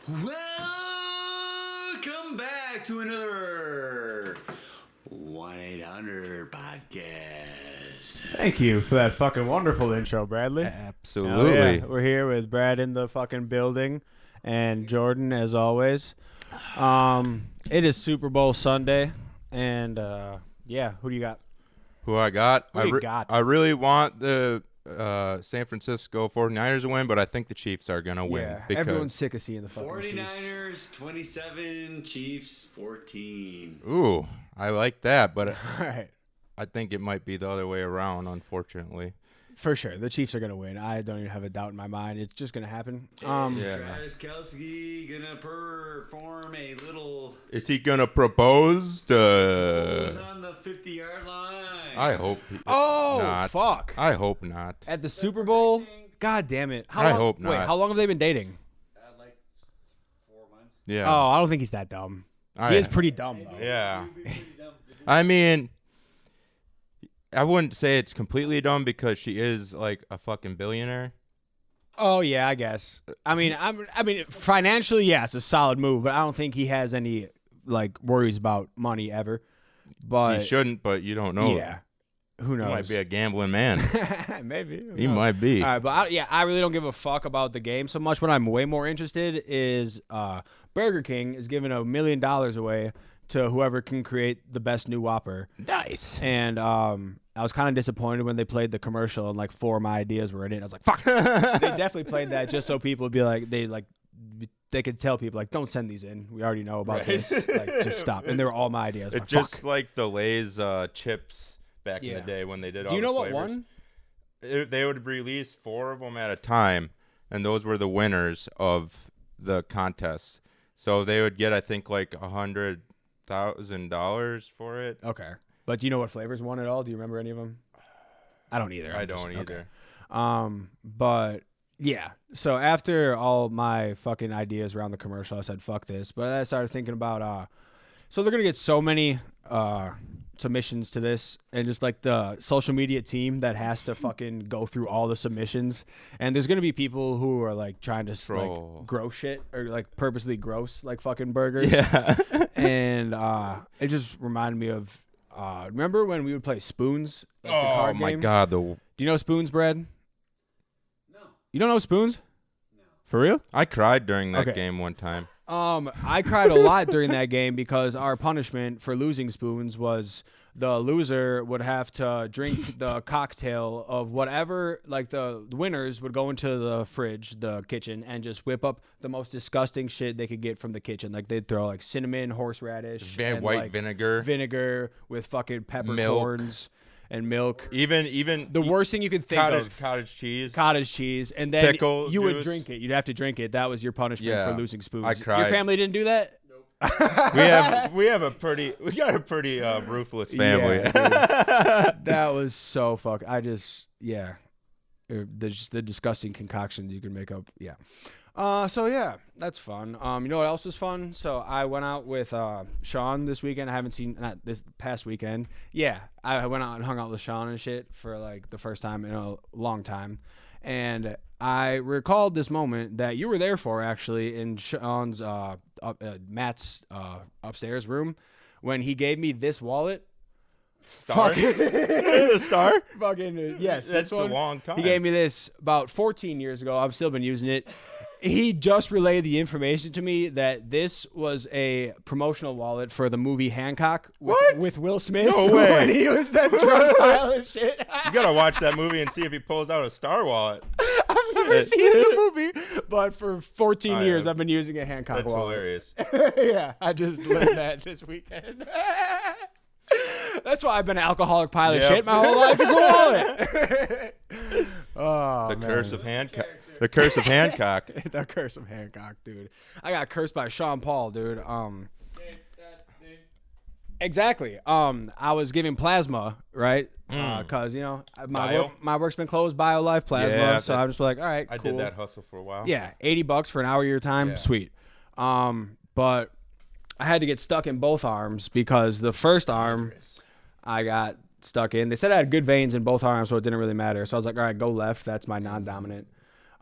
Welcome back to another 1-800 podcast. Thank you for that fucking wonderful intro, Bradley. Absolutely. Oh, yeah. We're here with Brad in the fucking building and Jordan as always. It is Super Bowl Sunday, and who do you got? Who I got? Who you got? I really want the San Francisco 49ers to win, but I think the Chiefs are going to win. Yeah, because everyone's sick of seeing the fucking 49ers Chiefs. 27, Chiefs 14. Ooh, I like that, but All right. I think it might be the other way around, unfortunately. For sure, the Chiefs are going to win. I don't even have a doubt in my mind. It's just going to happen. Yeah. Travis Kelce gonna perform a little Is he going to propose goes to... on the 50-yard line. I hope Oh, not. fuck. I hope not. At the Super Bowl? God damn it. I hope not. Wait, how long have they been dating? Like 4 months. Yeah. Oh, I don't think he's that dumb. He is pretty dumb, though. Yeah. I mean, I wouldn't say it's completely dumb because she is like a fucking billionaire. Oh yeah, I guess. I mean, financially, yeah, it's a solid move, but I don't think he has any like worries about money ever. But He shouldn't, but you don't know. yeah, who He knows? might be a gambling man. Maybe who He knows? might be. All right, but I really don't give a fuck about the game so much. What I'm way more interested is Burger King is giving $1 million away to whoever can create the best new Whopper. Nice. And I was kind of disappointed when they played the commercial and like 4 of my ideas were in it. I was like, fuck. They definitely played that just so people would be like, they could tell people like, don't send these in. We already know about this. Like, just stop. And they were all my ideas. It's Like, just fuck. like the Lay's chips back in Yeah. the day when they did all Do you the know what flavors. one? They would release 4 of them at a time, and those were the winners of the contest. So they would get, I think, like $100,000 for it. Okay. But do you know what flavors won at all? Do you remember any of them? I don't either. I I'm just- don't either. okay. But yeah. So after all my fucking ideas around the commercial, I said, fuck this. But I started thinking about, so they're going to get so many submissions to this, and just like the social media team that has to fucking go through all the submissions. And there's going to be people who are like trying to Troll. like gross shit or like purposely gross like fucking burgers. Yeah. And it just reminded me of, remember when we would play Spoons? Like the Oh, card my game? God. Do you know Spoons, Brad? No. You don't know Spoons? No. For real? I cried during that Okay. game one time. I cried a lot during that game because our punishment for losing Spoons was the loser would have to drink the cocktail of whatever, like the winners would go into the fridge, the kitchen, and just whip up the most disgusting shit they could get from the kitchen. Like they'd throw like cinnamon, horseradish, and White like vinegar. with fucking Milk. peppercorns and milk. Even The worst thing you could think of. cottage cheese. Cottage cheese, and then Pickle you would juice. drink it. You'd have to drink it. That was your punishment Yeah. for losing Spoons. I Your cried. family didn't do that? we got a pretty ruthless family. Yeah, dude. That was so fuck. The disgusting concoctions you can make up. Yeah. So yeah, that's fun. You know what else was fun? So I went out with Sean this weekend. I haven't seen not this past weekend. Yeah, I went out and hung out with Sean and shit for like the first time in a long time, and I recalled this moment that you were there for actually in Sean's Matt's upstairs room when he gave me this wallet. Star? The star? Fucking yes, That's this a one. long time. He gave me this about 14 years ago. I've still been using it. He just relayed the information to me that this was a promotional wallet for the movie Hancock with Will Smith. No way. When he was that drug pile and shit. You gotta watch that movie and see if he pulls out a star wallet. I've never seen the movie, but for 14 I years have. I've been using a Hancock That's wallet. hilarious. Yeah, I just learned that this weekend. That's why I've been an alcoholic pile of Yep. shit my whole life is a wallet. Oh, The man. curse of Hancock. The curse of Hancock. The curse of Hancock, dude. I got cursed by Sean Paul, dude. Exactly. I was giving plasma, right? Because you know Bio? my work's been closed, BioLife plasma. Yeah, so I'm just like, all right, I cool. did that hustle for a while. Yeah, $80 for an hour of your time, Yeah. sweet. But I had to get stuck in both arms because the first arm I got stuck in. They said I had good veins in both arms, so it didn't really matter. So I was like, all right, go left. That's my non-dominant.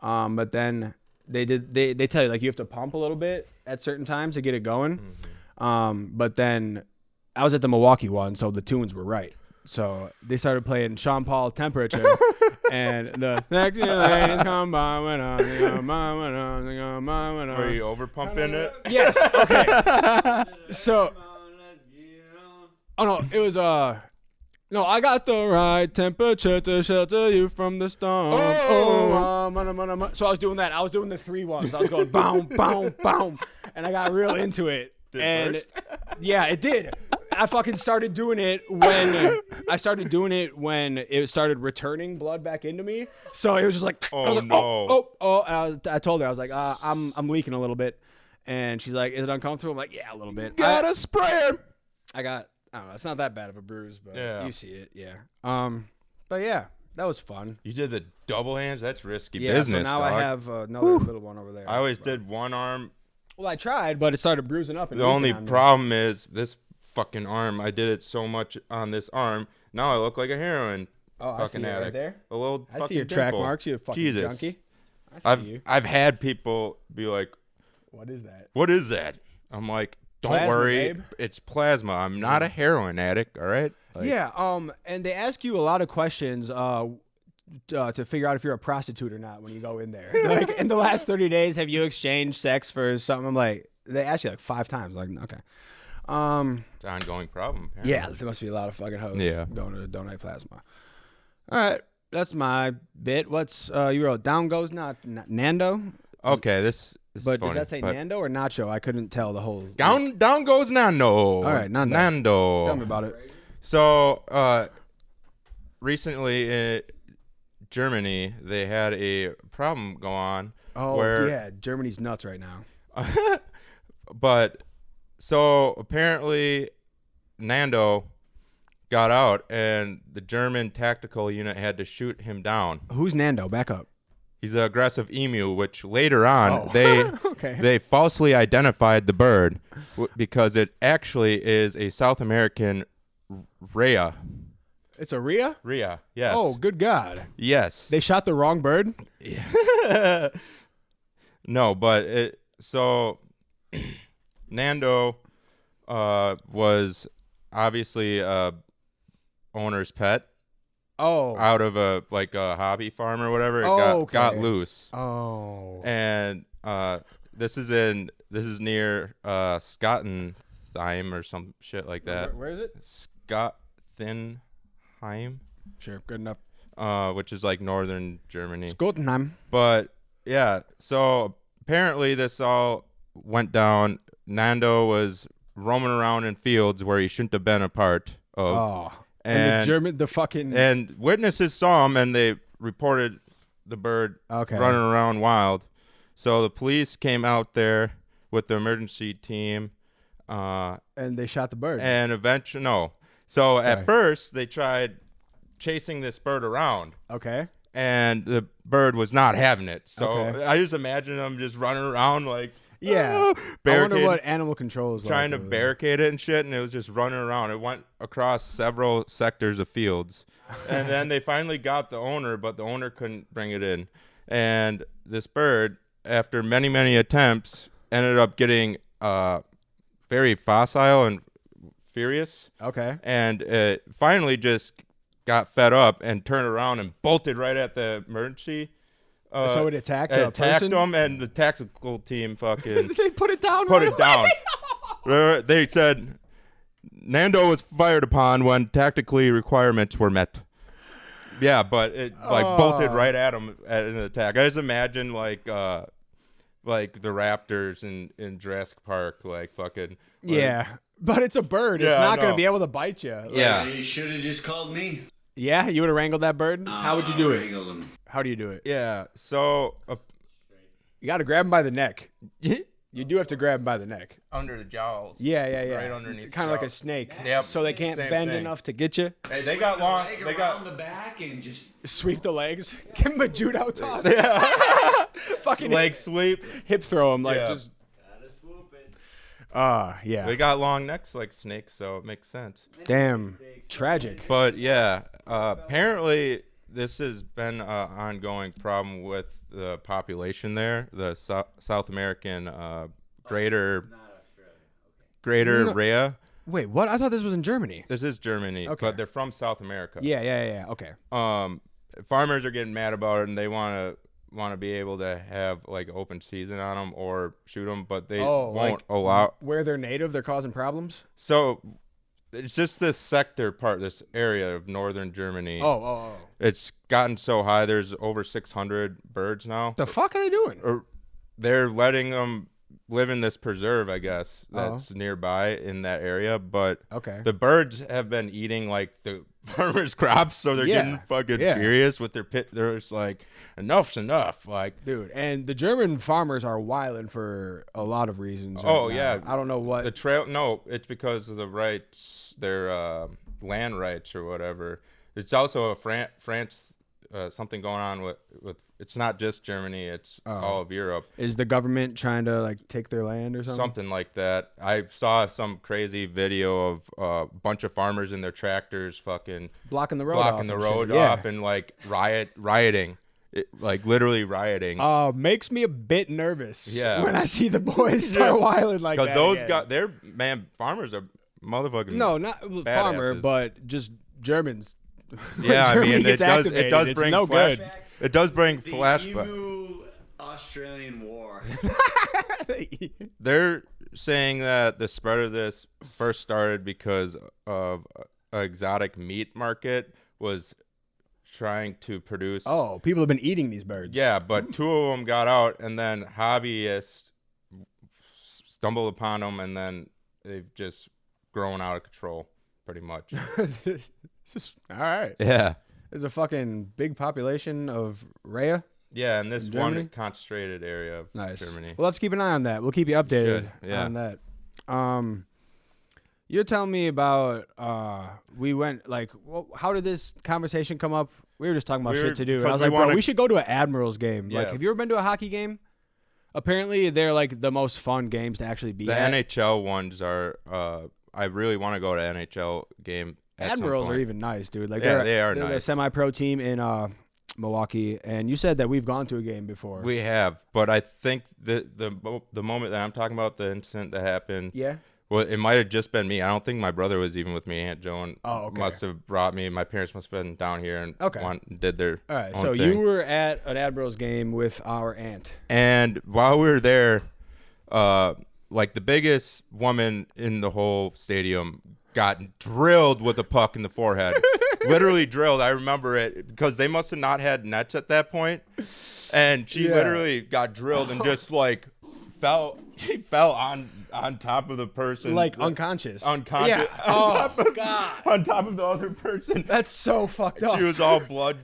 But then they tell you like you have to pump a little bit at certain times to get it going. But then I was at the Milwaukee one, so the tunes were right. So they started playing Sean Paul Temperature and the sexy ladies come by when Were you over pumping it? Yes. Okay. So no, it was no, I got the right temperature to shelter you from the storm. So I was doing that. I was doing the 3 ones. I was going boom, boom, boom, and I got real into it. Did and it burst? Yeah, it did. I fucking started doing it when it started returning blood back into me. So it was just like, Oh, I was like, no. And I told her, I was like, I'm leaking a little bit, and she's like, is it uncomfortable? I'm like, yeah, a little bit. Gotta spray him. I don't know. It's not that bad of a bruise, but Yeah. you see it, yeah. But yeah, that was fun. You did the double hands. That's risky Yeah. business. So now dog. I have another little one over there. I always did one arm. Well, I tried, but it started bruising up. And The only leaking on me. problem is this fucking arm. I did it so much on this arm. Now I look like a heroin Oh, I see fucking it right addict. there. A little. I fucking see your track dimple. marks. You fucking Jesus. junkie. I see you. I've had people be like, What is that? "What is that?" I'm like, "Don't Plasma, worry, babe. it's plasma. I'm not a heroin addict. All right." Like, Yeah. And they ask you a lot of questions. To figure out if you're a prostitute or not when you go in there. Like in the last 30 days, have you exchanged sex for something? I'm like, they ask you like 5 times. Like, okay. It's an ongoing problem. Apparently. Yeah, there must be a lot of fucking hoes Yeah. going to donate plasma. All right, that's my bit. What's you wrote? Down goes not Nando. Okay, this But is funny, does that say but Nando or Nacho? I couldn't tell the whole. Down goes Nando. All right, Nando. Nando. Tell me about it. So, recently in Germany, they had a problem go on. Oh where, yeah, Germany's nuts right now. But so apparently, Nando got out, and the German tactical unit had to shoot him down. Who's Nando? Back up. He's an aggressive emu, which later on Okay. they falsely identified the bird because it actually is a South American rhea. It's a Rhea? Rhea, yes. Oh, good God. Yes. They shot the wrong bird? No, but so Nando was obviously owner's pet Oh. out of a hobby farm or whatever. It Oh, got okay. loose. Oh. And this is near Schottenheim or some shit like that. Where is it? Schottenheim, Sure, good enough. which is like northern Germany. Schottenheim. But yeah, so apparently this all went down. Nando was roaming around in fields where he shouldn't have been a part of. Oh. And the fucking. And witnesses saw him, and they reported the bird Okay. running around wild. So the police came out there with the emergency team. And they shot the bird. And eventually, no. So Sorry. at first, they tried chasing this bird around. Okay. And the bird was not having it. So Okay. I just imagine them just running around like, Yeah. I wonder barricade, what animal control is like. trying to over there. barricade it and shit, and it was just running around. It went across several sectors of fields. And then they finally got the owner, but the owner couldn't bring it in. And this bird, after many, many attempts, ended up getting very facile and furious. Okay. And it finally just got fed up and turned around and bolted right at the emergency. So it attacked a person? them, and the tactical team fucking They put it down. put right it down. They said Nando was fired upon when tactically requirements were met. Yeah, but it bolted right at him at an attack. I just imagine like the raptors in Jurassic Park, like fucking. Yeah. But it's a bird. It's Yeah, I not going to know. be able to bite you. Like, Yeah. You should have just called me. Yeah? You would have wrangled that bird? How would you do it? Wrangled him. How do you do it? Yeah. So You got to grab him by the neck. You do have to grab him by the neck. under the jaws. Yeah. Right underneath Kind the of like a jaw. snake. Yep. So they can't Same bend thing. enough to get you. Hey, they got long. Leg They around got. the back and just Sweep the legs. Give him a judo toss. Fucking leg sweep. hip throw him like Yeah. just. gotta swoop it. Yeah. They got long necks like snakes, so it makes sense. Damn. Tragic. But yeah, apparently this has been an ongoing problem with the population there. The South American greater Rhea. Wait, what? I thought this was in Germany. This is Germany, Okay. but they're from South America. Yeah. Okay. Farmers are getting mad about it, and they want to be able to have like open season on them or shoot them, but they won't allow. Where they're native, they're causing problems. So it's just this sector part, this area of northern Germany. Oh. It's gotten so high. There's over 600 birds now. The fuck are they doing? Or they're letting them live in this preserve, I guess, that's nearby in that area. But the birds have been eating like the farmers' crops, so they're getting fucking furious with their pit. They're just like, enough's enough, like, dude. And the German farmers are wilding for a lot of reasons. Yeah, I don't know what the trail. No, it's because of the rights, their land rights or whatever. It's also a France something going on with. It's not just Germany, it's all of Europe. Is the government trying to like take their land or something? Something like that. I saw some crazy video of a bunch of farmers in their tractors fucking blocking the road off and like rioting. Like literally rioting. Makes me a bit nervous when I see the boys start wilding like that. Because those farmers are motherfucking No, not farmer, but just Germans. Yeah, I mean it does bring no flash. good. It does bring the flashback. EU-Australian War. They're saying that the spread of this first started because of an exotic meat market was trying to produce. Oh, people have been eating these birds. Yeah, but 2 of them got out, and then hobbyists stumbled upon them, and then they've just grown out of control, pretty much. It's just all right. Yeah. There's a fucking big population of Rhea. Yeah, in this one concentrated area of Germany. Well, let's keep an eye on that. We'll keep you updated on that. You're telling me about we went like, how did this conversation come up? We were just talking about shit to do. And I was like, bro, we should go to an Admirals game. Yeah. Like, have you ever been to a hockey game? Apparently, they're like the most fun games to actually be at. The NHL ones are. I really want to go to NHL game. Admirals are even nice, dude. Like they are they're nice. a semi-pro team in Milwaukee, and you said that we've gone to a game before. We have, but I think the moment that I'm talking about, the incident that happened. Yeah. Well, it might have just been me. I don't think my brother was even with me. Aunt Joan must have brought me. My parents must have been down here and did their All right, own so thing. you were at an Admirals game with our aunt. And while we were there, like the biggest woman in the whole stadium got drilled with a puck in the forehead. Literally drilled. I remember it because they must have not had nets at that point. And she literally got drilled and just like fell. She fell on top of the person, like unconscious. Yeah. On top of the other person. That's so fucked up. She was all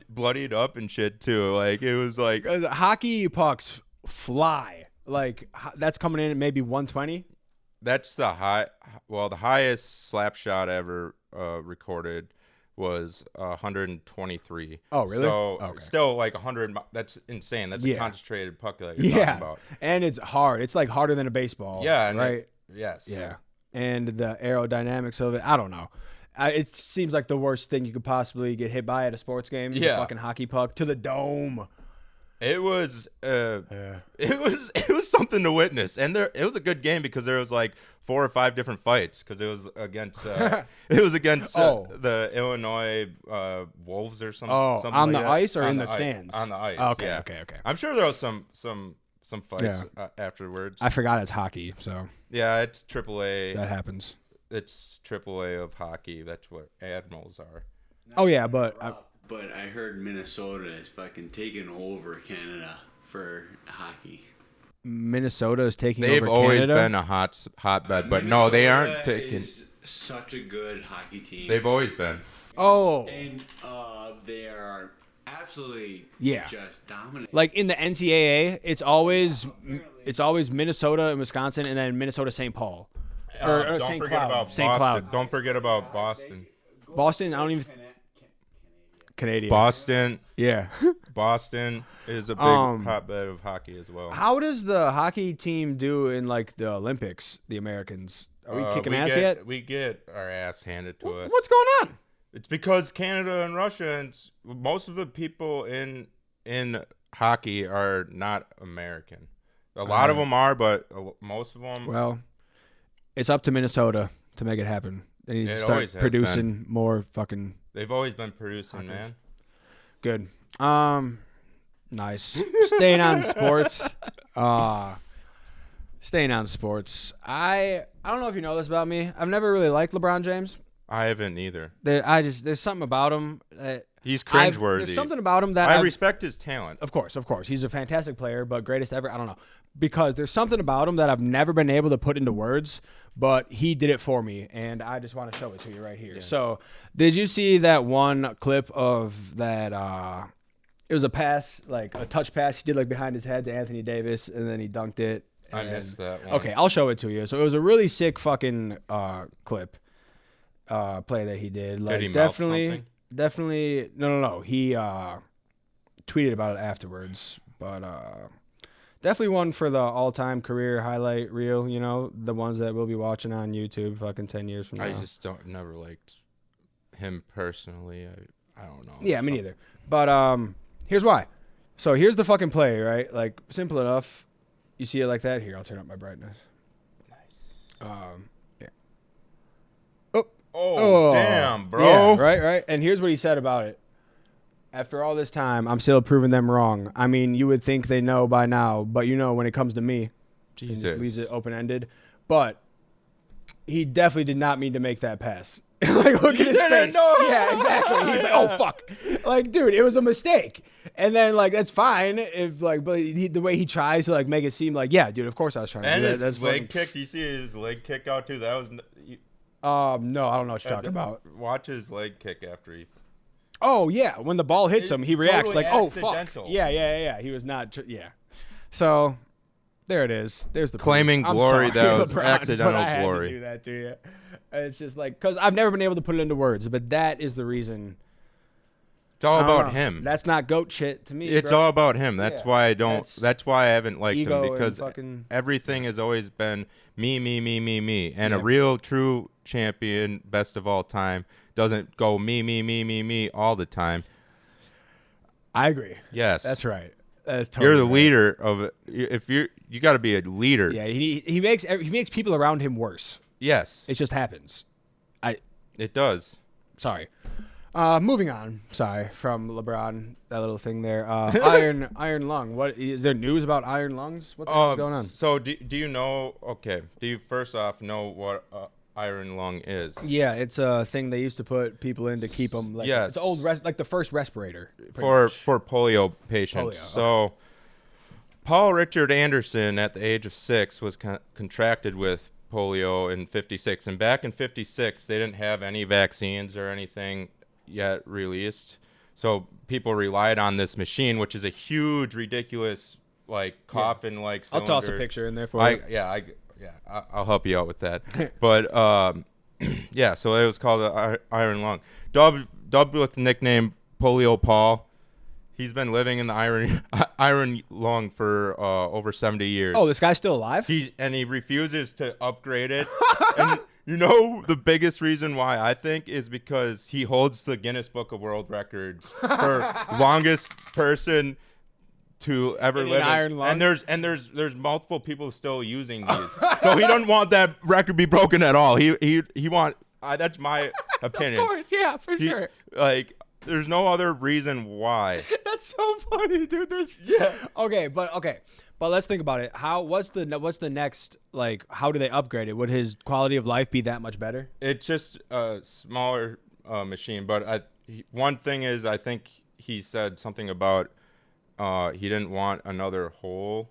bloodied up and shit too. Like it was like hockey pucks fly. Like that's coming in at maybe 120. That's the high. Well, the highest slap shot ever recorded was 123. Oh, really? So still like 100. That's insane. That's a concentrated puck that you're talking about. And it's hard. It's like harder than a baseball. Yeah. Right. Yes. Yeah. And the aerodynamics of it, I don't know. It seems like the worst thing you could possibly get hit by at a sports game. Yeah. A fucking hockey puck to the dome. It was it was something to witness, and it was a good game because there was like 4 or 5 different fights because it was against the Illinois Wolves or something. Oh, something on like the that. ice or on in the stands? On the ice. Okay, yeah. okay. I'm sure there was some fights afterwards. I forgot it's hockey, so yeah, it's AAA. that happens. It's AAA of hockey. That's what Admirals are. Oh yeah, but But I heard Minnesota is fucking taking over Canada for hockey. Minnesota is taking They've over always Canada. been a hotbed, but no, they aren't taking. Is such a good hockey team. They've always been. Oh, And they are absolutely just dominant. like in the NCAA, it's always Minnesota and Wisconsin, and then Minnesota St. Paul. Or Don't St. forget Cloud. about St. Boston. Cloud. Don't forget about Boston. Boston, I don't even. Canadian. Boston. Yeah. Boston is a big hotbed of hockey as well. How does the hockey team do in like the Olympics? The Americans are we kicking ass yet? We get our ass handed to us. What's going on? It's because Canada and Russia and most of the people in hockey are not American. A lot of them are, but most of them. Well, it's up to Minnesota to make it happen. They need to It start always has producing more fucking. They've always been producing, Okay. man. Good. Nice. Staying on sports. Staying on sports. I don't know if you know this about me. I've never really liked LeBron James. I haven't either. There's something about him. He's cringeworthy. There's something about him that I respect his talent. Of course. He's a fantastic player, but greatest ever. I don't know. Because there's something about him that I've never been able to put into words, but he did it for me, and I just want to show it to you right here. Yes. So, did you see that one clip of that? It was a pass, like a touch pass he did like behind his head to Anthony Davis, and then he dunked it. I missed that one. Okay, I'll show it to you. So, it was a really sick fucking clip. Play that he did. Like, did he mouth something? Definitely. No. He tweeted about it afterwards, but definitely one for the all-time career highlight reel. You know, the ones that we'll be watching on YouTube, fucking 10 years from now. I just never liked him personally. I don't know. Yeah, me neither. But here's why. So here's the fucking play, right? Like simple enough. You see it like that. Here, I'll turn up my brightness. Nice. Yeah. Oh, damn, bro. Yeah, right. And here's what he said about it. After all this time, I'm still proving them wrong. I mean, you would think they know by now, but when it comes to me, Jesus. he just leaves it open-ended. But he definitely did not mean to make that pass. Like, look at his face. No. Yeah, exactly. He's like, oh, fuck. Like, dude, it was a mistake. And then, like, that's fine if, like, but the way he tries to, like, make it seem like, yeah, dude, of course I was trying to do that. And That's his leg fucking... kick. You see his leg kick out, too? That was... no, I don't know what you're talking about. Watch his leg kick after he... Oh, yeah. When the ball hits him, he reacts totally like, oh, fuck. accidental. Yeah. He was not, yeah. So, there it is. There's the Claiming point. glory I'm sorry, that was LeBron, accidental but I had glory. to do that to you. It's just like, because I've never been able to put it into words, but that is the reason. It's all I don't about know. him. That's not goat shit to me. It's bro. all about him. That's Yeah. why I don't. That's why I haven't liked ego him and because fucking... everything has always been me. And Yeah. a real, true champion, best of all time, doesn't go me all the time. I agree. Yes, That's right. That's totally You're the right. leader of it. If you got to be a leader. Yeah, he makes people around him worse. Yes, It just happens. it does. Sorry. Moving on. Sorry, from LeBron, that little thing there. Iron lung. What is there news about iron lungs? What the hell's going on? So do you know? Okay. Do you first off know what iron lung is? Yeah, it's a thing they used to put people in to keep them. Like, Yes. It's old, like the first respirator. For much. polio patients. Polio, So Paul Richard Anderson, at the age of 6, was contracted with polio in 56. And back in 56, they didn't have any vaccines or anything yet released. So people relied on this machine, which is a huge, ridiculous, like coffin-like cylinder. I'll toss a picture in there for you. I'll help you out with that. But yeah, so it was called the iron lung, dubbed with the nickname Polio Paul. He's been living in the iron lung for over 70 years. Oh, this guy's still alive? He refuses to upgrade it. And you know the biggest reason why I think is because he holds the Guinness Book of World Records for longest person to ever In live an iron lung? And there's multiple people still using these. So he doesn't want that record be broken at all. He that's my opinion. Of course, yeah, for sure. Like there's no other reason why. That's so funny, dude. Okay, but let's think about it. What's the next, like, how do they upgrade it? Would his quality of life be that much better? It's just a smaller machine, but one thing is I think he said something about he didn't want another hole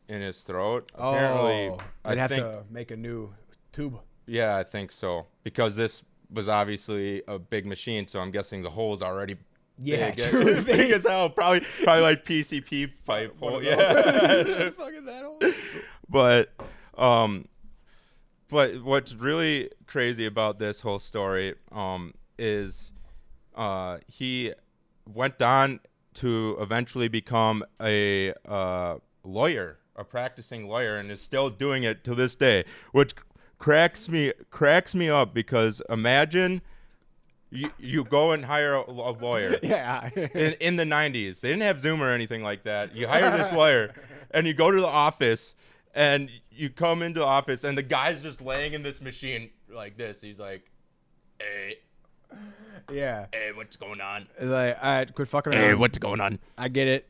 in his throat. Apparently, I'd have to make a new tube. Yeah, I think so, because this was obviously a big machine, so I'm guessing the hole's already Yeah, big. true. It's big as hell. Probably like PCP pipe hole. Yeah. Fucking that hole. But what's really crazy about this whole story is he went on to eventually become a lawyer, a practicing lawyer, and is still doing it to this day, which cracks me up, because imagine you go and hire a lawyer. Yeah. In the 90s, they didn't have Zoom or anything like that. You hire this lawyer, and you go to the office, and you come into the office, and the guy's just laying in this machine like this. He's like, "Hey, Yeah. hey, what's going on? It's like, all right, quit fucking around. Hey, what's going on?" I get it.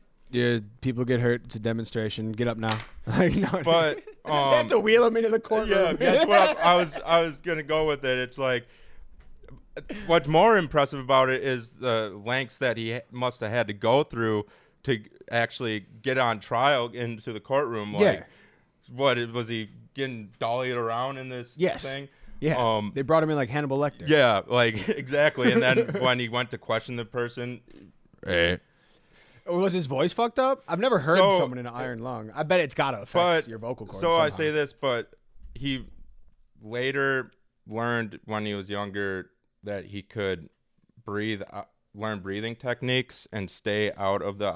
People get hurt. It's a demonstration. Get up now. Like, no, But they have to wheel him into the courtroom. yeah, that's what I was gonna go with it. It's like, what's more impressive about it is the lengths that he must have had to go through to actually get on trial into the courtroom. Like, was he getting dollied around in this thing? Yeah. They brought him in like Hannibal Lecter. Yeah, like exactly. And then when he went to question the person, hey. Was his voice fucked up? I've never heard someone in an iron lung. I bet it's gotta affect your vocal cords. So somehow. I say this, but he later learned when he was younger that he could learn breathing techniques and stay out of the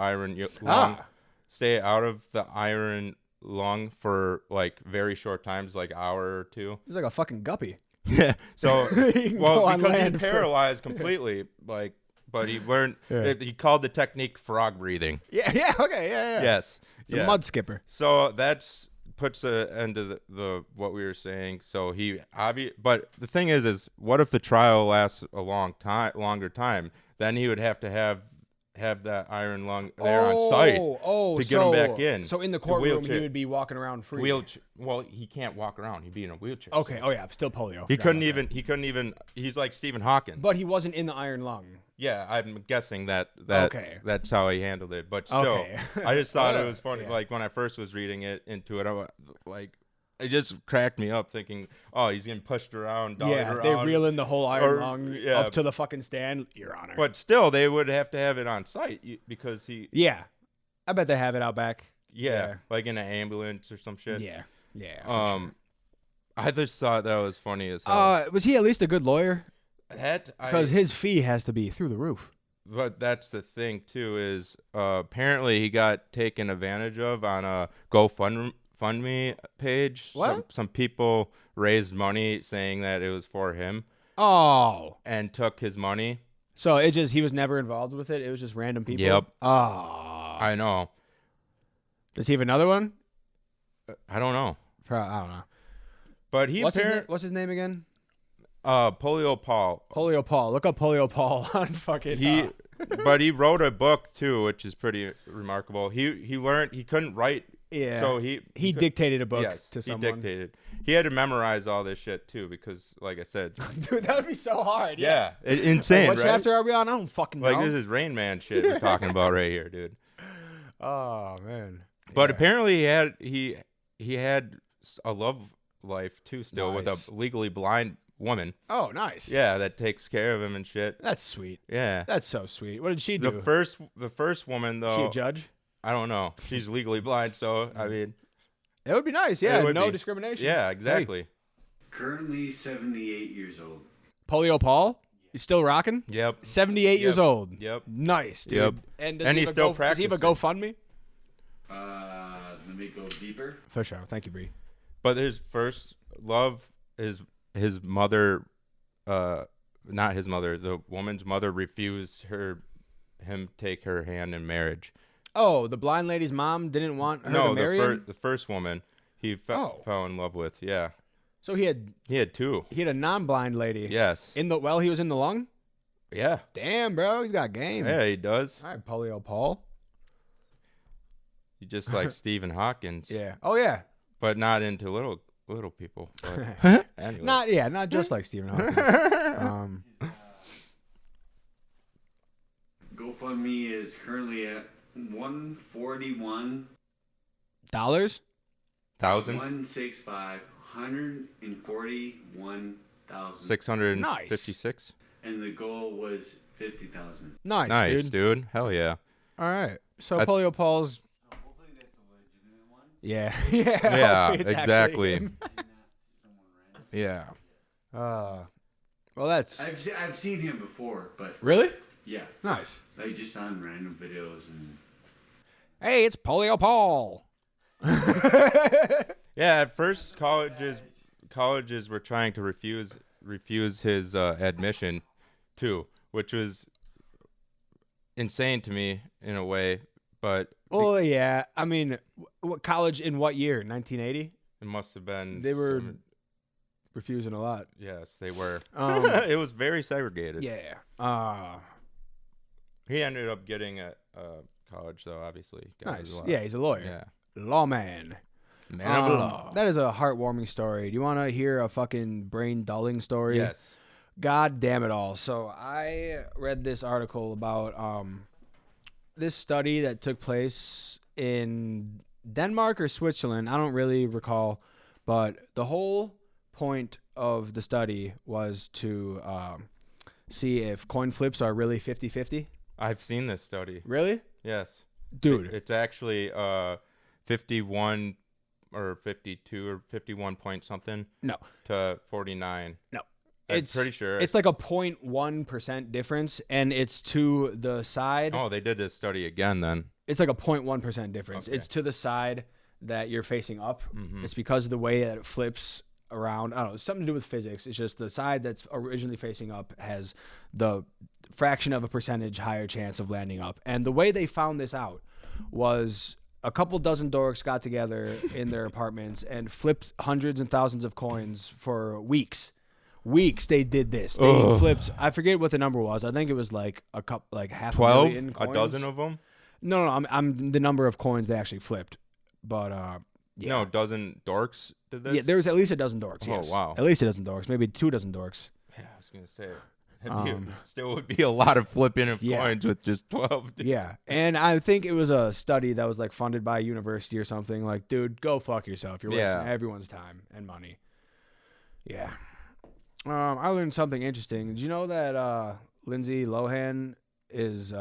iron lung for like very short times, like hour or two. He's like a fucking guppy. Yeah. So because he's paralyzed completely, like, but he learned. He called the technique frog breathing. Yeah. Okay. Yeah. Yes. It's a mud skipper. So that's puts an end to the what we were saying. So but the thing is what if the trial lasts a longer time? Then he would have to have that iron lung there on site to get him back in. So in the courtroom, he would be walking around free. Well, he can't walk around. He'd be in a wheelchair. Okay. Oh yeah, still polio. He couldn't even. He's like Stephen Hawking. But he wasn't in the iron lung. Yeah, I'm guessing that's how he handled it. But still, I just thought it was funny. Yeah. Like when I first was reading it, it just cracked me up thinking, oh, he's getting pushed around, around. They reel in the whole iron lung up to the fucking stand, Your Honor. But still, they would have to have it on site because he. Yeah, I bet they have it out back. Yeah, like in an ambulance or some shit. Yeah. Sure. I just thought that was funny as hell. Was he at least a good lawyer? Because his fee has to be through the roof. But that's the thing too is apparently he got taken advantage of on a GoFundMe page. What? Some people raised money saying that it was for him. Oh. And took his money. So he was never involved with it. It was just random people. Yep. Oh. I know. Does he have another one? I don't know. I don't know. But what's his name again? Polio Paul. Polio Paul. Look up Polio Paul on fucking. But he wrote a book too, which is pretty remarkable. He learned he couldn't write. Yeah. So he dictated a book to someone. He dictated. He had to memorize all this shit too because, like I said, dude, that would be so hard. Yeah, insane. What right? chapter are we on? I don't fucking know. Like this is Rain Man shit we're talking about right here, dude. Oh man. But apparently he had a love life too still with a legally blind woman. Oh, nice. Yeah, that takes care of him and shit. That's sweet. Yeah. That's so sweet. What did she do? The first woman though. She a judge? I don't know. She's legally blind, so I mean it would be nice, yeah. No discrimination. Yeah, exactly. Hey. Currently 78 years old. Polio Paul? He's still rocking? Yep. 78 years old. Yep. Nice, dude. Yep. And he's still practicing. Does he have a GoFundMe? Let me go deeper. For sure. Thank you, Bree. But his first love is his mother, not his mother, the woman's mother refused him take her hand in marriage. Oh, the blind lady's mom didn't want her to marry him? The first woman he fell in love with, yeah. So he had two. He had a non-blind lady. Yes. While he was in the lung? Yeah. Damn, bro, he's got game. Yeah, he does. All right, Polio Paul. He's just like Stephen Hawking. Yeah. Oh yeah. But not into little people. But anyway. Not just like Stephen Hawking. GoFundMe is currently at $141. Dollars? 1,065. 141,000. 656. Nice. And the goal was 50,000. Nice, dude. Hell yeah. All right. So Polio Paul's. Hopefully that's a legitimate one. Yeah. Yeah. Exactly. Yeah. Well, that's. I've seen him before, but. Really? Yeah. Nice. Like just on random videos and. Hey, it's Polio Paul. Yeah. At first, colleges were trying to refuse his admission too, which was insane to me in a way. But Oh yeah, I mean, what college in what year? 1980. it must have been. They were refusing a lot. Yes, they were. Um, It was very segregated. Yeah. He ended up getting a college, though. Obviously, got his Nice. law. Yeah, he's a lawyer. Yeah. Lawman. Man of law. That is a heartwarming story. Do you want to hear a fucking brain dulling story? Yes. God damn it all. So I read this article about this study that took place in Denmark or Switzerland. I don't really recall, but the whole point of the study was to see if coin flips are really 50-50. I've seen this study. Really? Yes. Dude. It's actually 51 or 52 or 51 point something. No. To 49. No. I'm pretty sure. It's like a 0.1% difference, and it's to the side. Oh, they did this study again then. It's like a 0.1% difference. Okay. It's to the side that you're facing up. Mhm. It's because of the way that it flips around. I don't know. It's something to do with physics. It's just the side that's originally facing up has the fraction of a percentage higher chance of landing up. And the way they found this out was a couple dozen dorks got together in their apartments and flipped hundreds and thousands of coins for weeks. They did this. They flipped. I forget what the number was. I think it was like a couple, like half 12? a million coins. A dozen of them? No. I'm the number of coins they actually flipped. But yeah. No, dozen dorks did this? Yeah, there was at least a dozen dorks. Oh, Yes. wow. At least a dozen dorks, maybe 2 dozen dorks. Yeah, I was going to say. Still would be a lot of flipping of coins with just 12. Yeah, and I think it was a study that was like funded by a university or something. Like, dude, go fuck yourself. You're wasting everyone's time and money. Yeah. I learned something interesting. Did you know that Lindsay Lohan is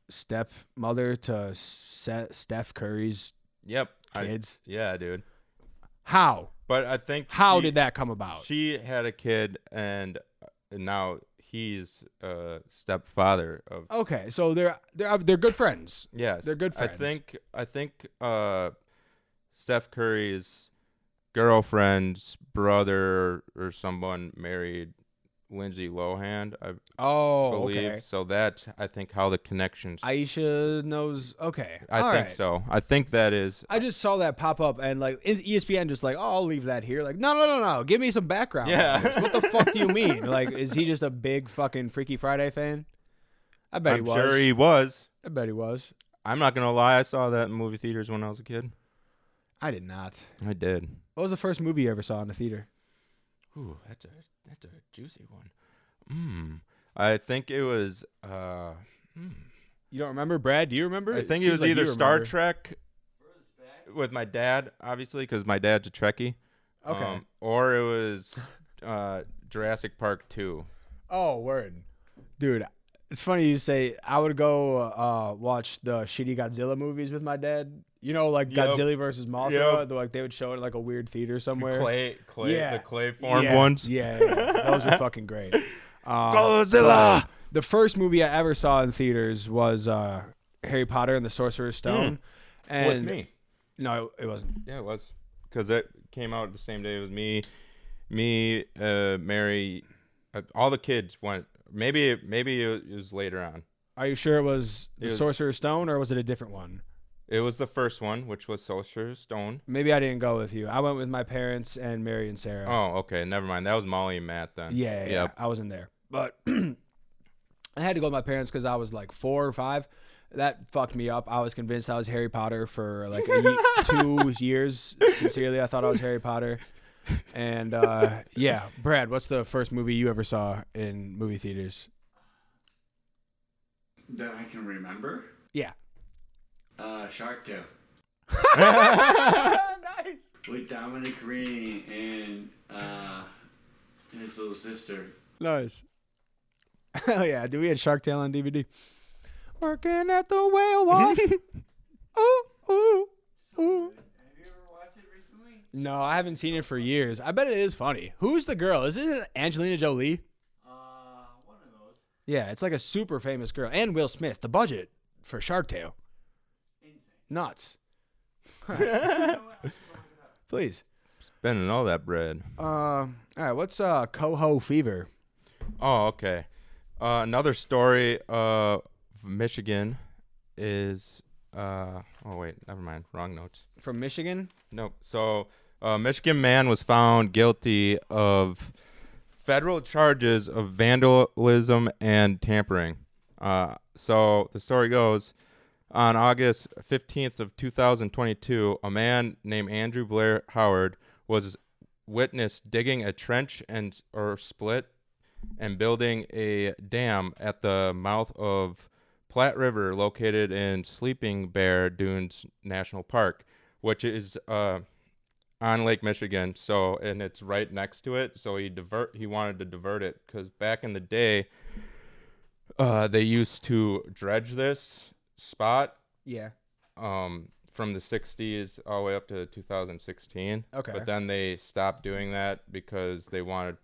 stepmother to Steph Curry's kids? Yeah, dude. How? But I think How did that come about? She had a kid, and now he's a stepfather of. Okay, so they're good friends. Yes, they're good friends. I think Steph Curry's girlfriend's brother or someone married Lindsay Lohan. I believe. Okay. So that's, I think, how the connections. Aisha knows. Okay, I think so. I think that is. I just saw that pop up, and like ESPN just like, oh, I'll leave that here. Like, no. Give me some background. Yeah. What the fuck do you mean? Like, is he just a big fucking Freaky Friday fan? I bet he was. I'm sure he was. I bet he was. I'm not gonna lie. I saw that in movie theaters when I was a kid. I did not. I did. What was the first movie you ever saw in the theater? Ooh, that's a juicy one. I think it was. You don't remember, Brad? Do you remember? I think it was either Star Trek with my dad, obviously, because my dad's a Trekkie. Okay. Or it was Jurassic Park 2. Oh, word. Dude, it's funny you say I would go watch the shitty Godzilla movies with my dad. You know, like Godzilla versus Mothra. Like they would show it in like a weird theater somewhere. The clay formed ones. Yeah. Those were fucking great. Godzilla. The first movie I ever saw in theaters was Harry Potter and the Sorcerer's Stone. And with me. No, it wasn't. Yeah, it was. Because it came out the same day as me, Mary, all the kids went. Maybe it was later on. Are you sure it was the Sorcerer's Stone or was it a different one? It was the first one, which was Sorcerer's Stone. Maybe I didn't go with you. I went with my parents and Mary and Sarah. Oh, okay. Never mind. That was Molly and Matt then. Yeah. I wasn't there. But I had to go with my parents because I was like 4 or 5. That fucked me up. I was convinced I was Harry Potter for like 2 years. Sincerely, I thought I was Harry Potter. And yeah, Brad, what's the first movie you ever saw in movie theaters? That I can remember? Yeah. Shark Tale. Nice. With Dominic Rini and his little sister. Nice. Hell yeah, dude, we had Shark Tale on DVD. Working at the whale watch. Ooh. Have you ever watched it recently? No, I haven't seen it for years. I bet it is funny. Who's the girl? Is it Angelina Jolie? One of those. Yeah, it's like a super famous girl. And Will Smith. The budget for Shark Tale. Insane. Nuts. Please. Spending all that bread. All right, what's coho fever? Oh, okay. Another story of Michigan is oh wait, never mind, wrong notes. From Michigan? Nope. So, a Michigan man was found guilty of federal charges of vandalism and tampering. So the story goes, on August 15th of 2022, a man named Andrew Blair Howard was witnessed digging a trench or split and building a dam at the mouth of Platte River, located in Sleeping Bear Dunes National Park, which is on Lake Michigan. So, and it's right next to it. So he wanted to divert it because back in the day, they used to dredge this spot. Yeah. From the 60s all the way up to 2016. Okay. But then they stopped doing that because they wanted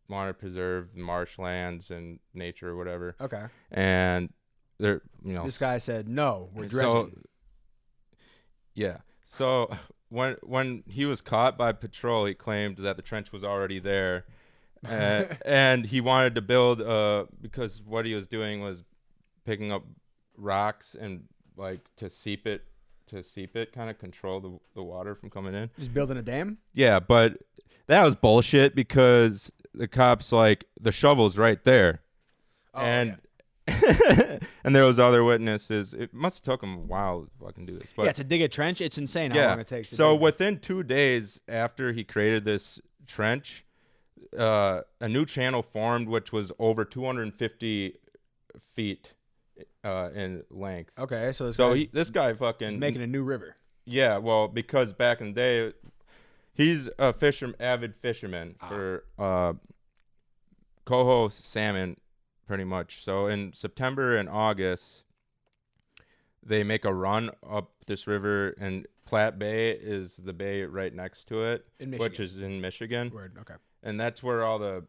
to preserve marshlands and nature or whatever. Okay. And they're, this guy said, no, we're dredging. So, yeah. So when he was caught by patrol, he claimed that the trench was already there. And he wanted to build because what he was doing was picking up rocks and like to seep it, kind of control the water from coming in. He's building a dam? Yeah, but that was bullshit because the cops like the shovel's right there. Oh, and and there was other witnesses. It must have took him a while to fucking do this. But yeah, to dig a trench, it's insane how long it takes. So within 2 days after he created this trench, a new channel formed, which was over 250 feet in length. Okay, so this guy fucking making a new river. Yeah, well, because back in the day, he's a avid fisherman for coho salmon, pretty much. So in September and August, they make a run up this river, and Platte Bay is the bay right next to it, which is in Michigan. Word, okay. And that's where all the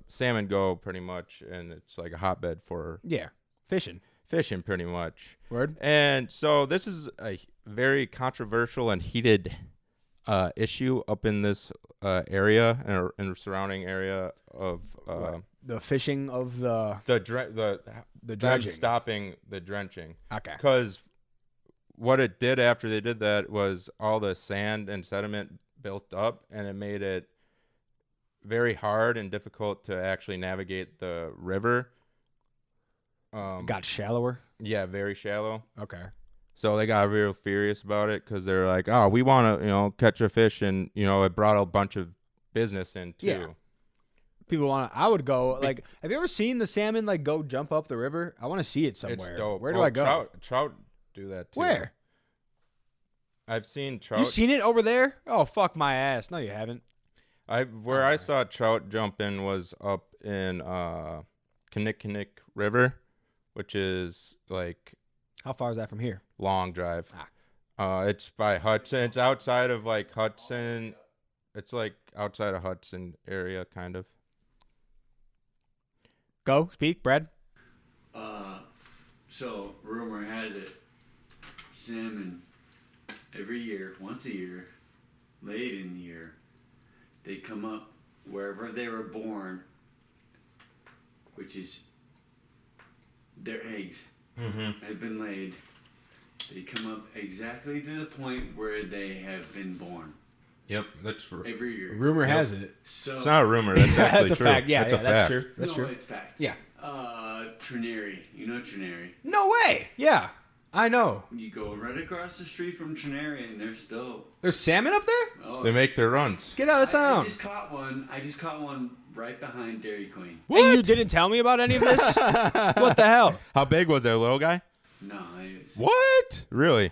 salmon go, pretty much, and it's like a hotbed for fishing pretty much. Word. And so this is a very controversial and heated issue up in this area and in the surrounding area of the fishing of the dredging, stopping the drenching. Okay. Because what it did after they did that was all the sand and sediment built up, and it made it very hard and difficult to actually navigate the river. Got shallower? Yeah, very shallow. Okay. So they got real furious about it because they're like, oh, we want to, catch a fish. And, it brought a bunch of business in, too. Yeah. People want to, I would go, like, have you ever seen the salmon, like, go jump up the river? I want to see it somewhere. It's dope. Where do I go? Trout do that, too. Where? I've seen trout. You've seen it over there? Oh, fuck my ass. No, you haven't. I saw trout jump in was up in Kinnickinnick River, which is, like... How far is that from here? Long drive. It's by Hudson. It's outside of like Hudson. It's like outside of Hudson area, kind of. Go speak, Brad. So rumor has it, salmon every year, once a year, late in the year, they come up wherever they were born, which is their eggs. Have been laid. They come up exactly to the point where they have been born. Yep, that's every year. Rumor has it. So it's not a rumor. That's actually that's a true. fact. Yeah, that's that's true. That's true. It's fact. Yeah. Trinary. You know Trinary? No way. Yeah, I know. You go right across the street from Trinary, and there's salmon up there. Oh, they make their runs. Get out of town. I just caught one right behind Dairy Queen. What? And you didn't tell me about any of this? What the hell? How big was it, a little guy? No. What? Really?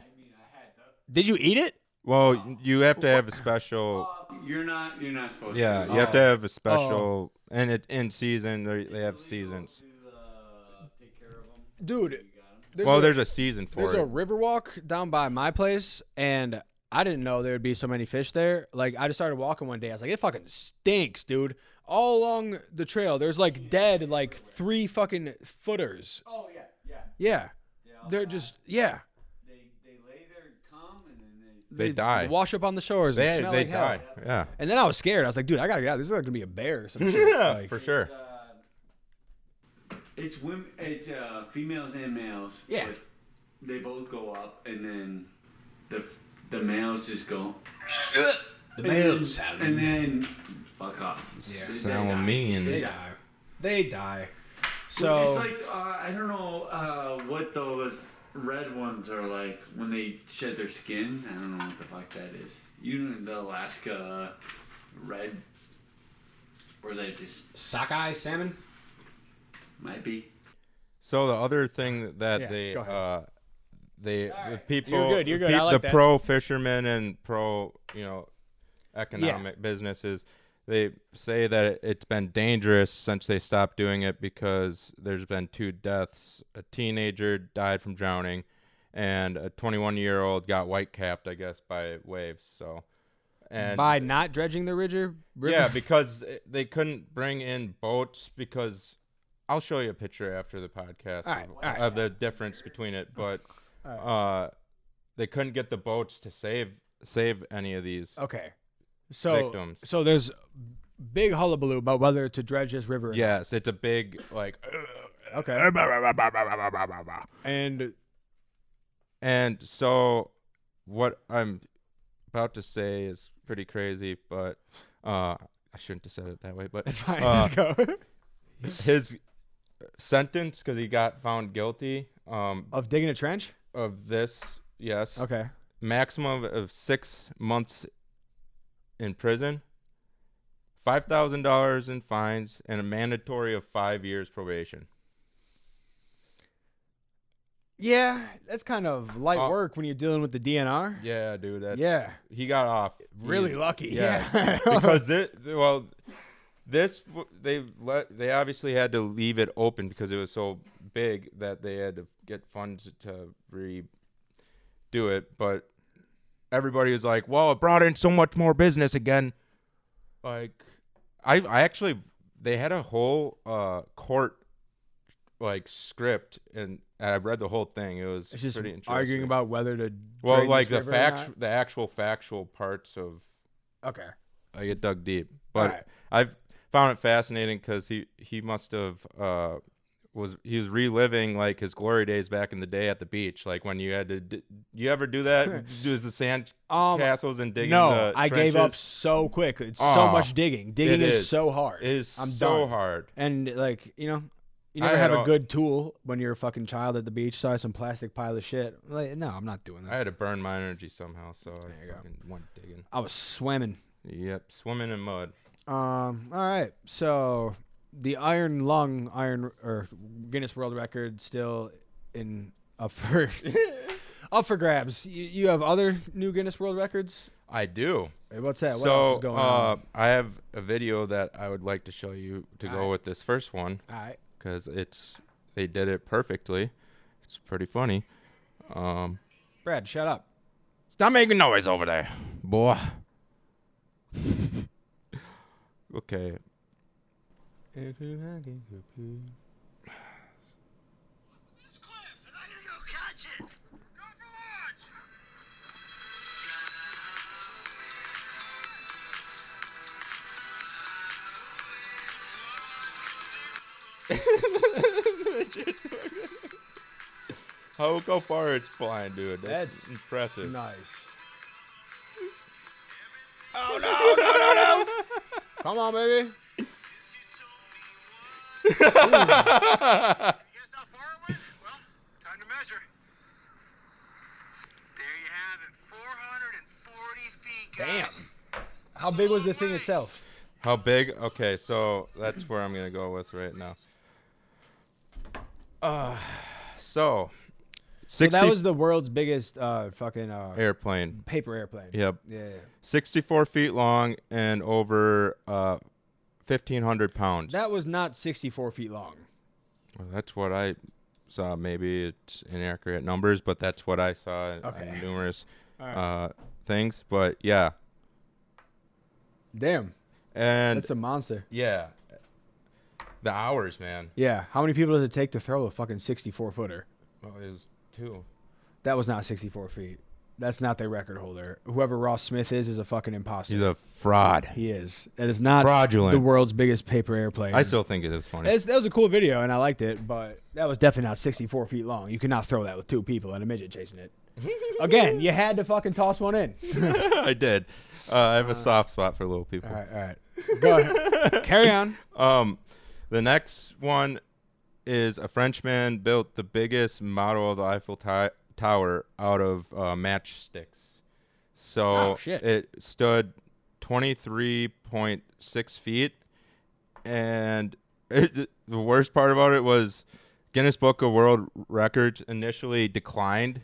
Did you eat it? Well, you have to have a special. You're not supposed to. Yeah, you have to have a special, and it in season. They have seasons. Take care of them. Dude, there's a season for it. There's a river walk down by my place, and I didn't know there would be so many fish there. Like, I just started walking one day. I was like, it fucking stinks, dude. All along the trail, there's like dead, like 3 fucking footers. Oh yeah. Yeah. They're just They lay there and come, and then they die. Wash up on the shores. And smell they like die. hell. Yeah. And then I was scared. I was like, dude, I gotta get out. This is like gonna be a bear or some shit. Yeah, like, for sure. It's women. It's females and males. Yeah. But they both go up, and then the males just go. The males, and then fuck off. Yeah. Sound mean. They die. They die. So So it's like I don't know what those red ones are like when they shed their skin. I don't know what the fuck that is. You know the Alaska red, or they just sockeye salmon. might be. So the other thing that Yeah, go ahead. the right. people, You're good. I like the that. pro fishermen and pro, economic businesses, they say that it's been dangerous since they stopped doing it because there's been 2 deaths. A teenager died from drowning, and a 21-year-old got white-capped, I guess, by waves. So, and By not dredging the river. yeah, because they couldn't bring in boats because I'll show you a picture after the podcast All right. of the difference between it, but they couldn't get the boats to save any of these Okay. So victims. So there's big hullabaloo about whether to dredge this river. or Yes, it's a big not. Okay. And so what I'm about to say is pretty crazy, but I shouldn't have said it that way, but It's fine. Let's go. his sentence, because he got found guilty Of digging a trench? of this, yes, Okay. maximum of 6 months in prison, $5,000 in fines, and a mandatory of 5 years probation. Yeah, that's kind of light work when you're dealing with the DNR. Yeah, dude. Yeah. He got off. Really lucky. Yeah. Yeah. Because they obviously had to leave it open because it was so big that they had to get funds to redo it. But everybody was like, well, it brought in so much more business again. Like, I actually, they had a whole court script, and I read the whole thing. It was It's just pretty interesting. arguing about whether to well, drain like this the river or not? the actual factual parts of. Okay. I get dug deep, but Alright. I've found it fascinating because he must have he was reliving like his glory days back in the day at the beach, like when you had to. You ever do that? Do the sand castles and digging? No, the I gave trenches? up so quick. It's so much digging. Digging it is so hard. It is I'm so done. hard. And you I never had have a a- good tool when you're a fucking child at the beach. Saw some plastic pile of shit. Like, no, I'm not doing I this. had to burn my energy somehow, so you I go. fucking went digging. I was swimming. Yep, swimming in mud. All right. So the iron lung or Guinness World Record still up for grabs. You have other new Guinness World Records? I do. Hey, what's that? What So else is going on? I have a video that I would like to show you to go Alright. with this first one. All right. Because they did it perfectly. It's pretty funny. Brad, shut up. Stop making noise over there, boy. Okay. It's Cliff, and I'm gonna go catch it. Go for launch. How far it's flying, dude. That's That's impressive. Nice. Oh, no. Come on, baby. Guess how far it went? Well, time to measure. There you have it, 440 feet, guys. Damn. How big was the thing itself? How big? Okay, so that's where I'm gonna go with right now. So So 60 that was the world's biggest fucking airplane. paper airplane. Yep. Yeah. 64 feet long and over 1,500 pounds. That was not 64 feet long. Well, that's what I saw. Maybe it's inaccurate numbers, but that's what I saw Okay. in numerous All right. things. But yeah, Damn. and That's a monster. yeah, the hours, man. Yeah. How many people does it take to throw a fucking 64 footer? Well, it was 2. That was not 64 feet. That's not their record holder. Whoever Ross Smith is a fucking imposter. He's a fraud. He is. That is not Fraudulent. the world's biggest paper airplane. I still think it is funny. That was a cool video, and I liked it, but that was definitely not 64 feet long. You could not throw that with 2 people and a midget chasing it. Again, you had to fucking toss one in. I did. I have a soft spot for little people. All right. Go ahead. Carry on. The next one is a Frenchman built the biggest model of the Eiffel Tower out of matchsticks. So it stood 23.6 feet. And the worst part about it was Guinness Book of World Records initially declined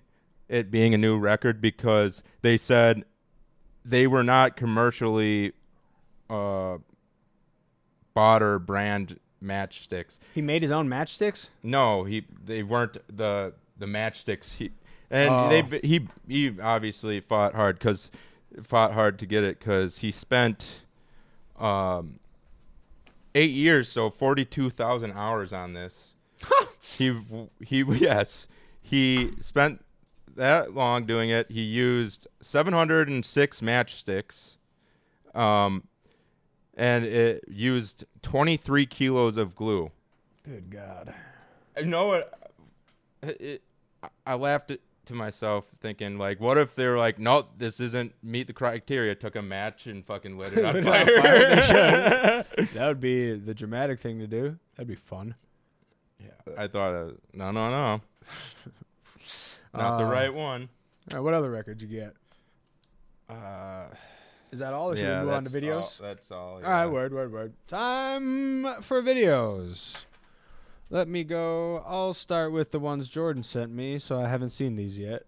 it being a new record because they said they were not commercially bought or brand matchsticks. He made his own matchsticks? No, they weren't the matchsticks. He obviously fought hard to get it because he spent 8 years, so 42,000 hours on this. He spent that long doing it. He used 706 matchsticks, and it used 23 kilos of glue. Good God. You know what? I laughed to myself thinking, like, what if they were like, no, this doesn't meet the criteria, took a match and fucking lit it on fire. That would be the dramatic thing to do. That'd be fun. Yeah, I thought, no. Not the right one. All right, what other records you get? Is that all? Or should we move on to videos? That's all. Yeah. All right, word. Time for videos. Let me go. I'll start with the ones Jordan sent me, so I haven't seen these yet.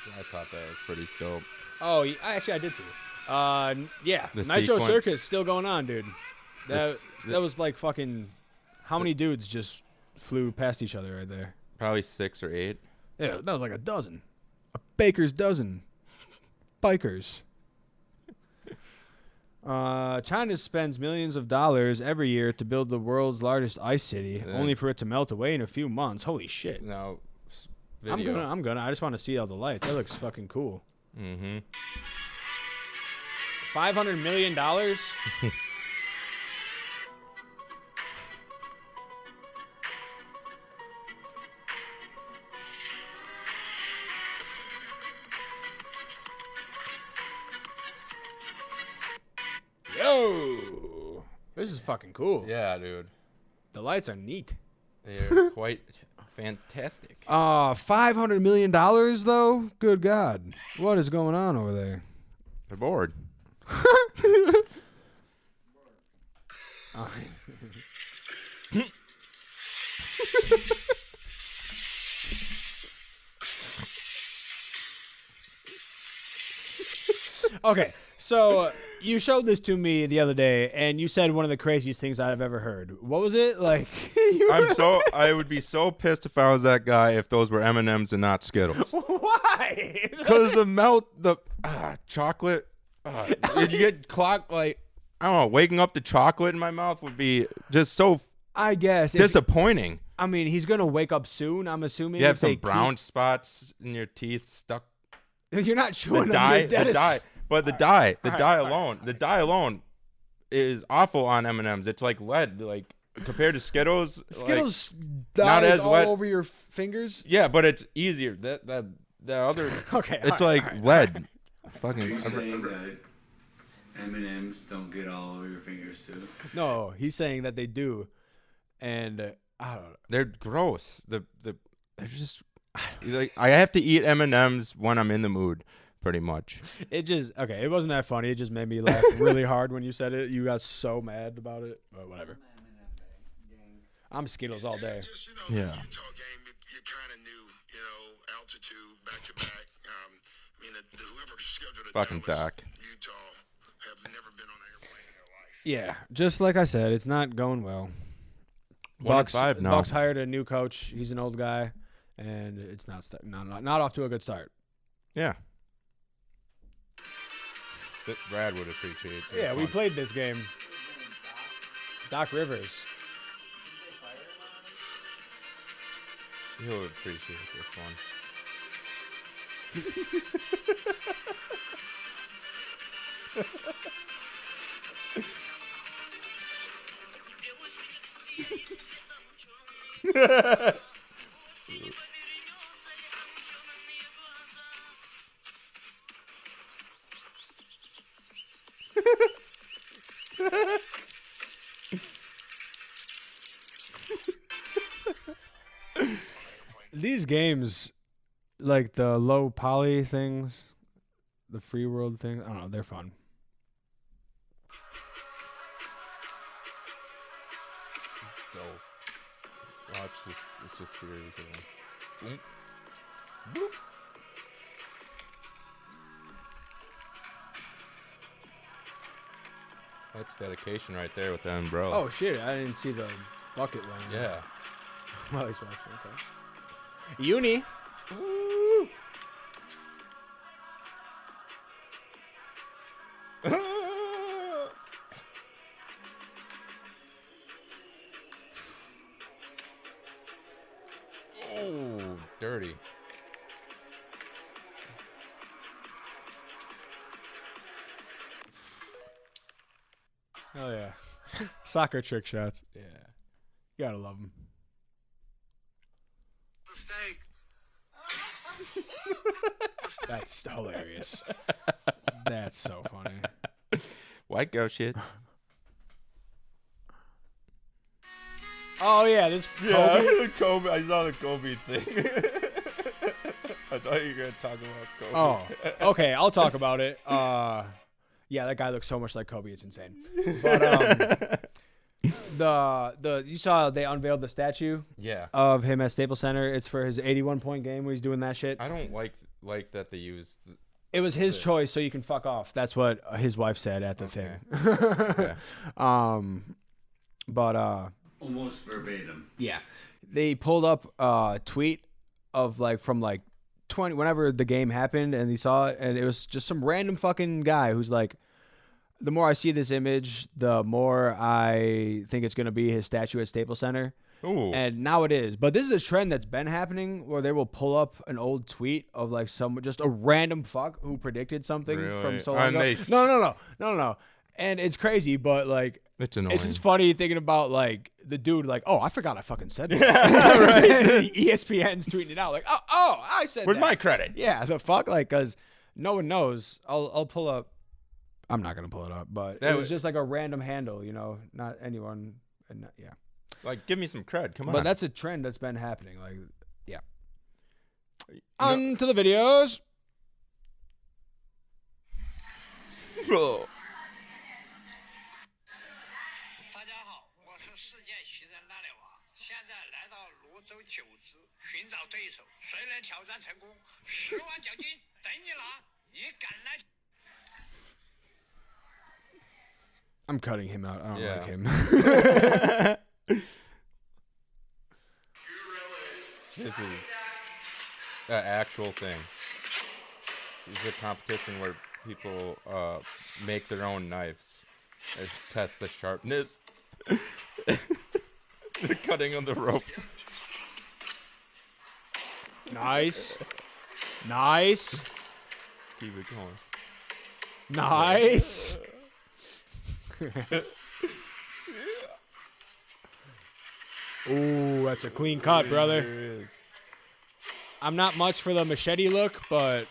I thought that was pretty dope. Oh, I did see this. Yeah, The Nitro sequence. Circus still going on, dude. That was like fucking. How many dudes just flew past each other right there? Probably 6 or 8. Yeah, that was like a dozen. A baker's dozen. Bikers. China spends millions of dollars every year to build the world's largest ice city, only for it to melt away in a few months. Holy shit. Now, video. I'm gonna. I just want to see all the lights. That looks fucking cool. Mm-hmm. $500 million? Yo! This is fucking cool. Yeah, dude. The lights are neat. They're quite fantastic. $500 million though? Good God. What is going on over there? They're bored. Oh. Okay, so you showed this to me the other day, and you said one of the craziest things I've ever heard. What was it? Like, I would be so pissed if I was that guy if those were M&Ms and not Skittles. Why? Because the chocolate, you get I don't know, waking up to chocolate in my mouth would be just so I guess disappointing. I mean, he's gonna wake up soon. I'm assuming. You have if they some brown spots in your teeth stuck. You're not showing The them your dye, dentist. but the dye right. alone is awful on M&Ms. It's like lead, like compared to Skittles. Skittles not dyes as all wet. over your fingers. Yeah, but it's easier. The other, Okay, it's all like right. lead. Are Fucking. you saying that M&Ms don't get all over your fingers too? No, he's saying that they do, and I don't know. They're gross. They're just like I have to eat M&Ms when I'm in the mood, pretty much. It wasn't that funny. It just made me laugh really hard when you said it. You got so mad about it, but whatever. I'm Skittles all day. Just, Yeah. The Utah game, you kind of knew, altitude back to back. Whoever scheduled it Fucking down was Doc. Utah have never been on an airplane in their life. Yeah, just like I said, it's not going well. 1-5 now. Bucks hired a new coach. He's an old guy, and it's not off to a good start. Yeah. Brad would appreciate it. Yeah, we played this game. Doc Rivers. He'll appreciate this one. These games, like the low poly things, the free world thing, I don't know, they're fun. So, watch this. It's just series again. Boom. Boop. That's dedication right there with them, bro. Oh shit, I didn't see the bucket land. yeah. Well, he's watching, okay. Uni. Woo. Oh, dirty. Oh yeah. Soccer trick shots. Yeah. You gotta love them. That's hilarious. That's so funny. White girl shit. Oh yeah, this Kobe. Yeah, Kobe. I saw the Kobe thing. I thought you were gonna talk about Kobe. Oh, okay. I'll talk about it. Yeah, that guy looks so much like Kobe. It's insane. But the you saw they unveiled the statue Yeah. of him at Staples Center. It's for his 81-point game where he's doing that shit. I don't like that they use. It was his this. choice, so you can fuck off. That's what his wife said at the Okay. thing. Yeah. But Almost verbatim. yeah, they pulled up a tweet of from 20 whenever the game happened, and he saw it, and it was just some random fucking guy who's like, the more I see this image, the more I think it's gonna be his statue at Staples Center. Ooh. And now it is. But this is a trend that's been happening where they will pull up an old tweet of just a random fuck who predicted something Really? from so long And ago. they- No. And it's crazy, but It's annoying. it's just funny thinking about the dude oh, I forgot I fucking said that. Right? ESPN's tweeting it out oh, I said Where's that. my credit? Yeah, the fuck, because no one knows. I'll pull up. I'm not gonna pull it up, but That it was was- just a random handle, not anyone, and yeah. Give me some cred. Come on. But that's a trend that's been happening. Yeah. You On to the videos. know- 大家好，我是世界奇人大力王，现在来到泸州九支寻找对手，谁能挑战成功？10万奖金等你拿，你敢来？ I'm cutting him out. I don't Yeah. like him. This is an actual thing. This is a competition where people make their own knives and test the sharpness. The cutting on the rope. Nice. Nice. Keep it going. Nice. Ooh, that's a clean cut, brother. There it is. I'm not much for the machete look, but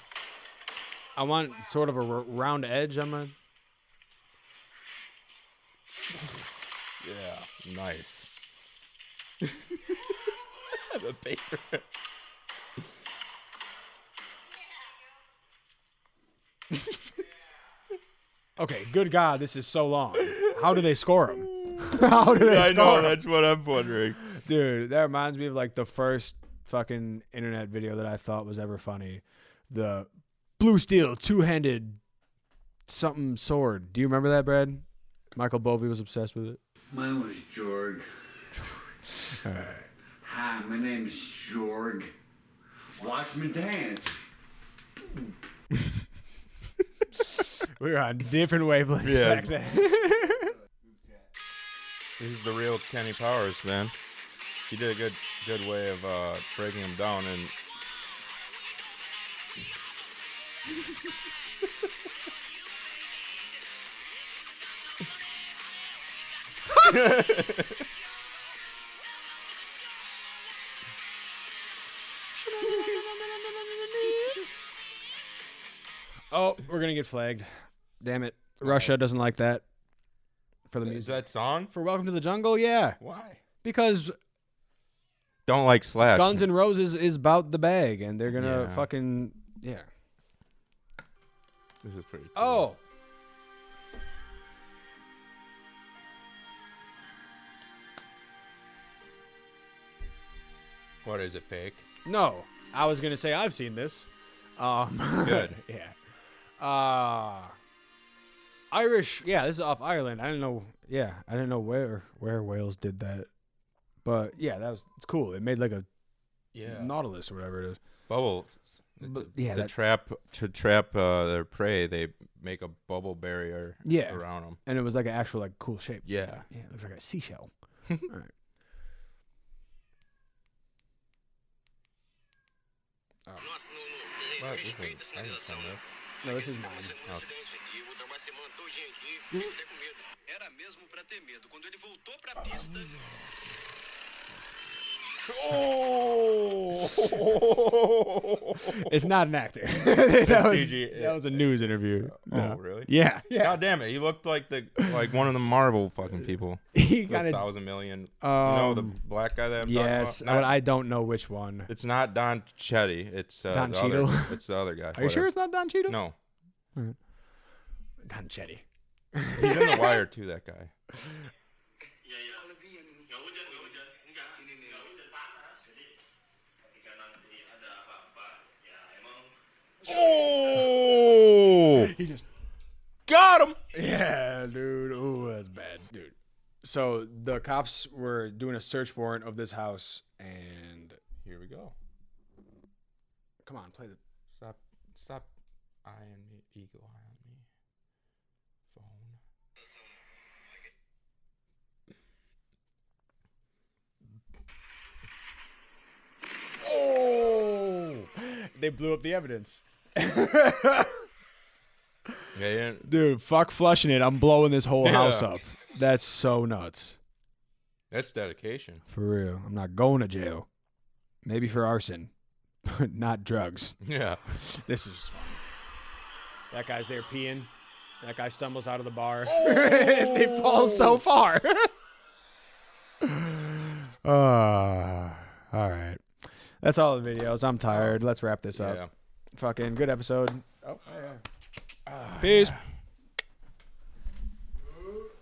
I want sort of a round edge on my... Yeah, nice. The paper. Okay, good God, this is so long. How do they score him? How do they I score know, 'em? that's what I'm wondering. Dude, that reminds me of the first fucking internet video that I thought was ever funny. The blue steel two-handed something sword. Do you remember that, Brad? Michael Bovey was obsessed with it. Mine was Jorg. All right. Hi, my name is Jorg. Watch me dance. We were on different wavelengths Yeah. back then. This is the real Kenny Powers, man. He did a good way of breaking him down, and Oh, we're gonna get flagged. Damn it. Russia doesn't like that. For the is music. that song? For Welcome to the Jungle, yeah. Why? Because Don't like Slash. Guns N' Roses is about the bag, and they're gonna Yeah. fucking yeah. This is pretty cool. Oh. What is it, fake? No. I was gonna say I've seen this. Good. Yeah. Irish, yeah, this is off Ireland. I didn't know where Wales did that. But yeah, it's cool. It made like a Nautilus or whatever it is. Bubble. But, yeah, to trap their prey, they make a bubble barrier Yeah. around them. And it was like an actual like cool shape. Yeah. Yeah, it looks like a seashell. All right. Nossa, What? respeita a I didn't sinalização. send this. No, this is mine. Um acidente e o outra vai semana todinho aqui, fico até com medo. Era mesmo pra ter medo. Quando ele voltou pra pista. Oh! It's not an actor. that CG. was a news interview. Oh, No. really? Yeah. Yeah. God damn it! He looked like one of the Marvel fucking people. He The kind of 1,000 million. You know the black guy that I'm yes, talking about? but I don't know which one. It's not Don Chetty. It's Don the Cheadle? other, it's the other guy. Are you sure it's not Don Cheadle? No, Don Chetty. he's in The Wire too. That guy. Oh! He just Got him. yeah, dude. Oh, that's bad, dude. So the cops were doing a search warrant of this house, and Here we go. come on, play the. Stop eyeing me, eagle eye on me. Phone. Oh, they blew up the evidence. Yeah. Dude, fuck flushing it. I'm blowing this whole house Yeah. up. That's so nuts. That's dedication. For real. I'm not going to jail. Maybe for arson, but not drugs. Yeah. This is just fun. That guy's there peeing. That guy stumbles out of the bar. They fall so far. All right. That's all the videos. I'm tired. Let's wrap this up. Yeah. Fucking good episode. Oh, yeah. Peace.